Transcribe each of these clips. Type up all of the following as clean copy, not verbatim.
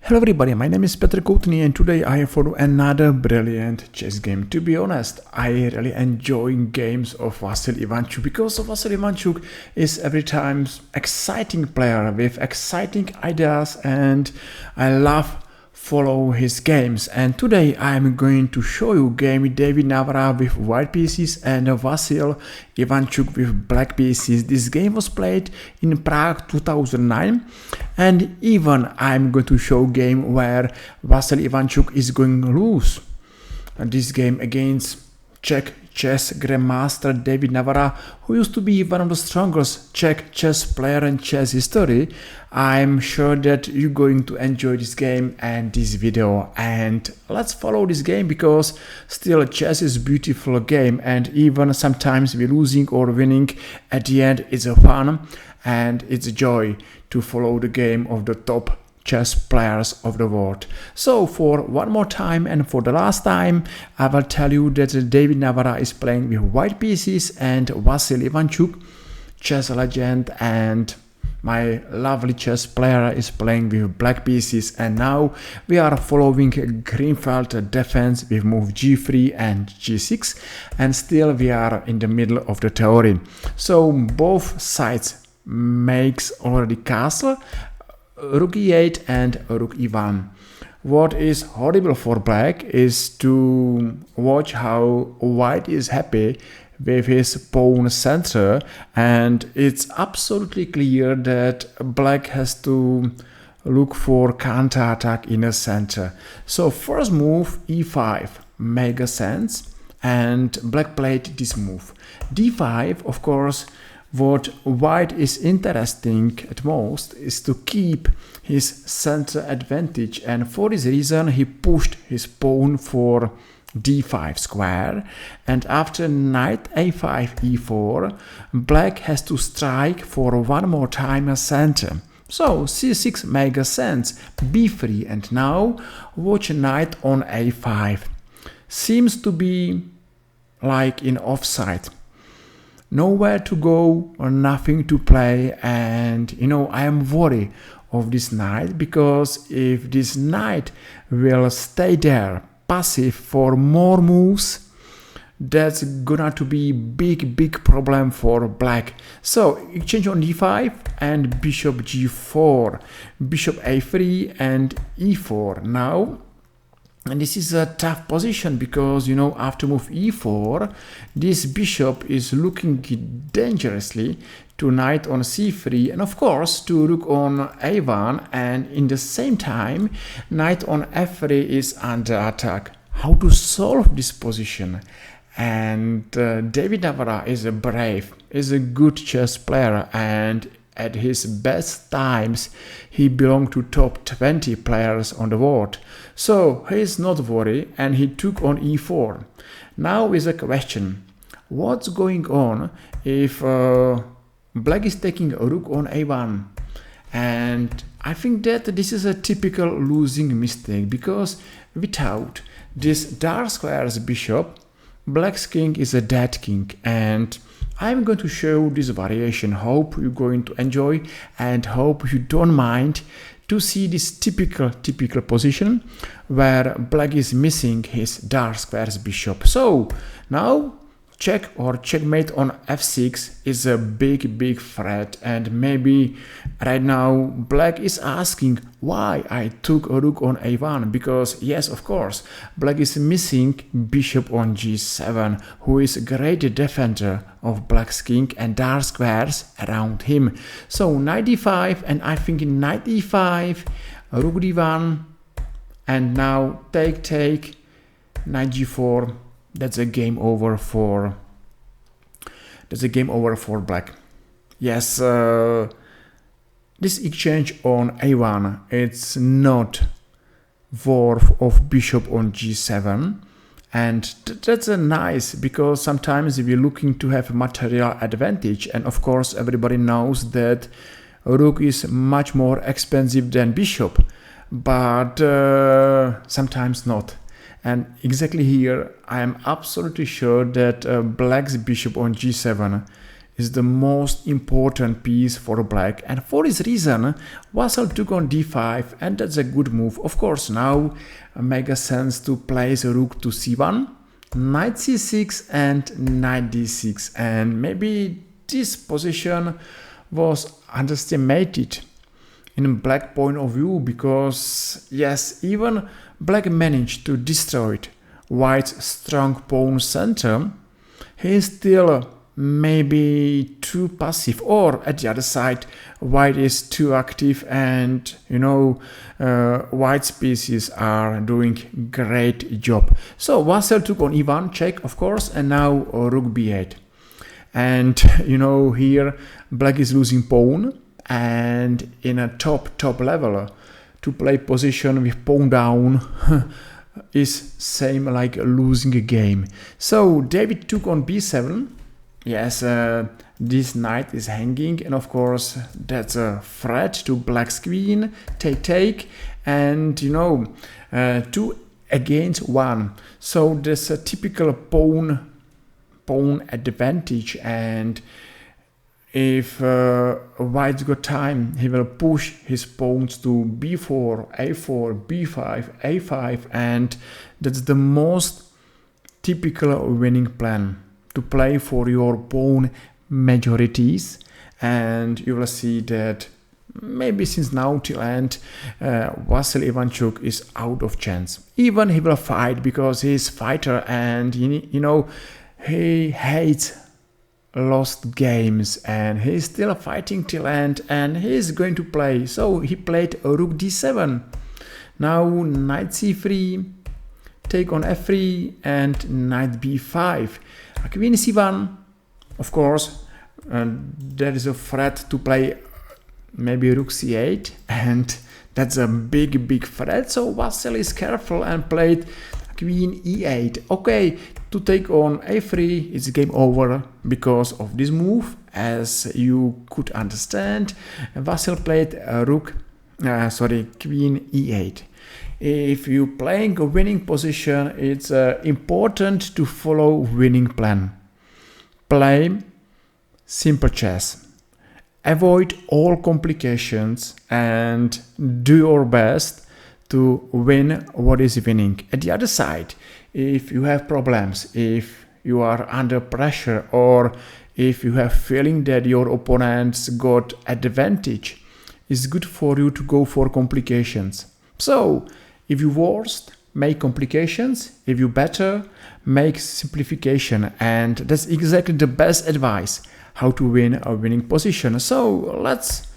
Hello everybody, my name is Petr Koutný and today I have for you another brilliant chess game. To be honest, I really enjoy games of Ivanchuk because Ivanchuk is every time exciting player with exciting ideas and I love follow his games. And today I am going to show you game David Navara with white pieces and Ivanchuk with black pieces. This game was played in Prague 2009 and even I'm going to show game where Ivanchuk is going to lose. And this game against Czech chess grandmaster David Navara, who used to be one of the strongest Czech chess player in chess history. I'm sure that you're going to enjoy this game and this video, and let's follow this game because still chess is a beautiful game and even sometimes we're losing or winning, at the end it's a fun and it's a joy to follow the game of the top chess players of the world. So for one more time and for the last time, I will tell you that David Navara is playing with white pieces and Ivanchuk, chess legend and my lovely chess player, is playing with black pieces. And now we are following Greenfeld defense with move g3 and g6, and still we are in the middle of the theory. So both sides makes already castle, rook e8 and rook e1. What is horrible for black is to watch how white is happy with his pawn center, and it's absolutely clear that black has to look for counter-attack in the center. So first move e5 makes sense and black played this move. d5, of course, what white is interesting at most is to keep his center advantage, and for this reason he pushed his pawn for d5 square, and after knight a5 e4 black has to strike for one more time a center. So c6 makes sense, b3, and now watch knight on a5. Seems to be like in offside. Nowhere to go or nothing to play, and I am worried of this knight because if this knight will stay there passive for more moves, that's gonna to be big problem for black. So exchange on d5 and bishop g4, bishop a3 and e4 now. And this is a tough position because, after move e4, this bishop is looking dangerously to knight on c3 and of course to rook on a1, and in the same time knight on f3 is under attack. How to solve this position? And David Navara is a brave, is a good chess player, and at his best times he belonged to top 20 players on the world. So he is not worried and he took on e4. Now is a question, what's going on if black is taking a rook on a1? And I think that this is a typical losing mistake because without this dark square's bishop, black's king is a dead king, and I'm going to show this variation. Hope you're going to enjoy and hope you don't mind to see this typical position where black is missing his dark square's bishop. So now check or checkmate on f6 is a big threat, and maybe right now black is asking why I took a rook on a1, because yes, of course, black is missing bishop on g7, who is a great defender of black's king and dark squares around him. So knight d5, and I think knight e5, rook d1, and now take, knight g4. That's a game over for black. Yes, this exchange on a1, it's not worth of bishop on g7, and that's a nice, because sometimes we're looking to have material advantage, and of course everybody knows that rook is much more expensive than bishop, but sometimes not. And exactly here I am absolutely sure that black's bishop on g7 is the most important piece for black, and for this reason Vassal took on d5, and that's a good move. Of course, now makes sense to place a rook to c1, knight c6 and knight d6, and maybe this position was underestimated in black point of view, because yes, even black managed to destroy white's strong pawn center, he is still maybe too passive, or at the other side white is too active, and white's pieces are doing great job. So Vassal took on e1, check of course, and now rook b8, and here black is losing pawn, and in a top level to play position with pawn down is same like losing a game. So David took on b7. Yes, this knight is hanging, and of course that's a threat to black's queen. Take, and 2 against 1. So there's a typical pawn advantage, and if white's got time, he will push his pawns to b4, a4, b5, a5, and that's the most typical winning plan, to play for your pawn majorities. And you will see that maybe since now till end Vassal Ivanchuk is out of chance. Even he will fight because he's fighter, and he hates lost games, and he's still fighting till end, and he's going to play. So he played a rook d7, now knight c3, take on f3, and knight b5, queen c1. Of course there is a threat to play maybe rook c8, and that's a big threat. So Vassal is careful and played queen e8. Okay, to take on a3, it's game over because of this move, as you could understand. Vassal played queen e8. If you playing a winning position, it's important to follow winning plan. Play simple chess. Avoid all complications and do your best to win what is winning. At the other side, if you have problems, if you are under pressure, or if you have feeling that your opponents got advantage, it's good for you to go for complications. So if you worst, make complications. If you better, make simplification. And that's exactly the best advice how to win a winning position. So let's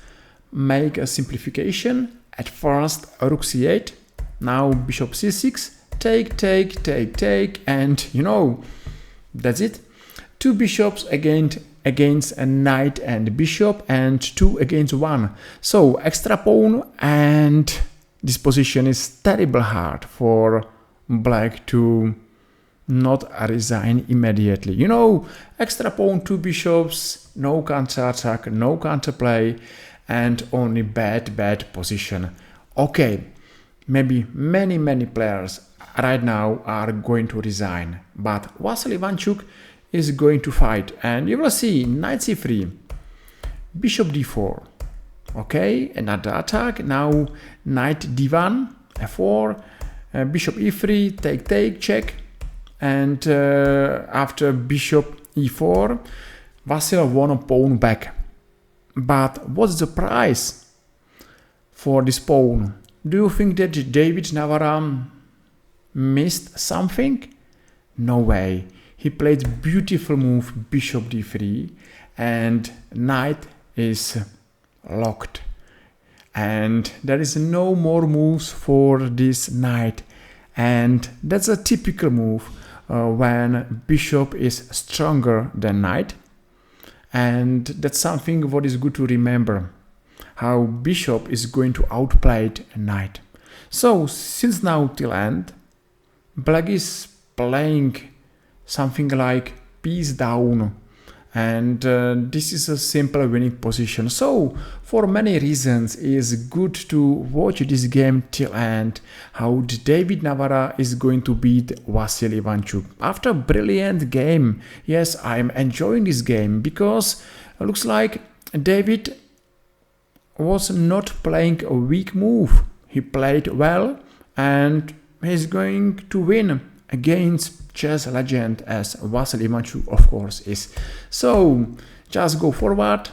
make a simplification. At first rook c8, now bishop c6, take, and that's it. 2 bishops against a knight and bishop, and 2 against 1. So extra pawn, and this position is terrible hard for black to not resign immediately. Extra pawn, 2 bishops, no counter attack, no counter play, and only bad position. Okay, maybe many players right now are going to resign, but Vassal Ivanchuk is going to fight, and you will see knight c3, bishop d4. Okay, another attack. Now knight d1, f4, bishop e3, take, check, and after bishop e4, Vassal won a pawn back. But what's the price for this pawn? Do you think that David Navara missed something? No way. He played beautiful move bishop d3, and knight is locked, and there is no more moves for this knight, and that's a typical move when bishop is stronger than knight. And that's something what is good to remember, how bishop is going to outplay a knight. So since now till end, black is playing something like piece down, and this is a simple winning position. So for many reasons it's good to watch this game till end, how David Navara is going to beat Vasil Ivanchuk after a brilliant game. Yes, I'm enjoying this game because it looks like David was not playing a weak move. He played well and he's going to win against chess legend as Vasil Ivanchuk of course is. So just go forward,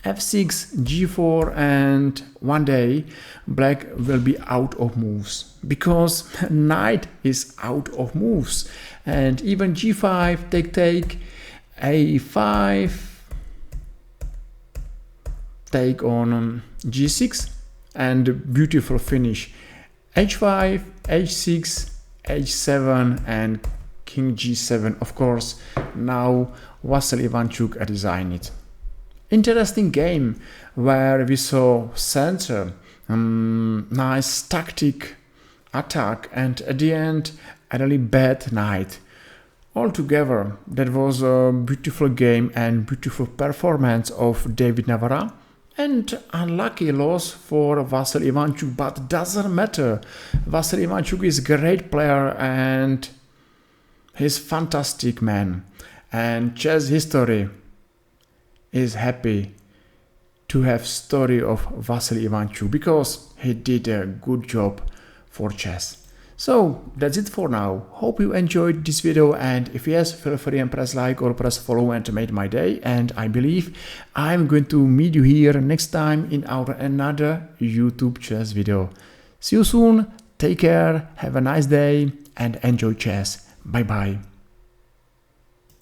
f6, g4, and one day black will be out of moves because knight is out of moves, and even g5, take, a5, take on g6, and beautiful finish, h5, h6, h7, and king g7. Of course, now Vasil Ivanchuk designed it. Interesting game where we saw center, nice tactic attack, and at the end a really bad knight. Altogether, that was a beautiful game and beautiful performance of David Navara, and unlucky loss for Vasil Ivanchuk, but doesn't matter. Vasil Ivanchuk is a great player and he's fantastic man, and chess history is happy to have story of Vasil Ivanchuk because he did a good job for chess. So that's it for now. Hope you enjoyed this video, and if yes, feel free and press like or press follow and made my day. And I believe I'm going to meet you here next time in our another YouTube chess video. See you soon, take care, have a nice day and enjoy chess. Bye bye.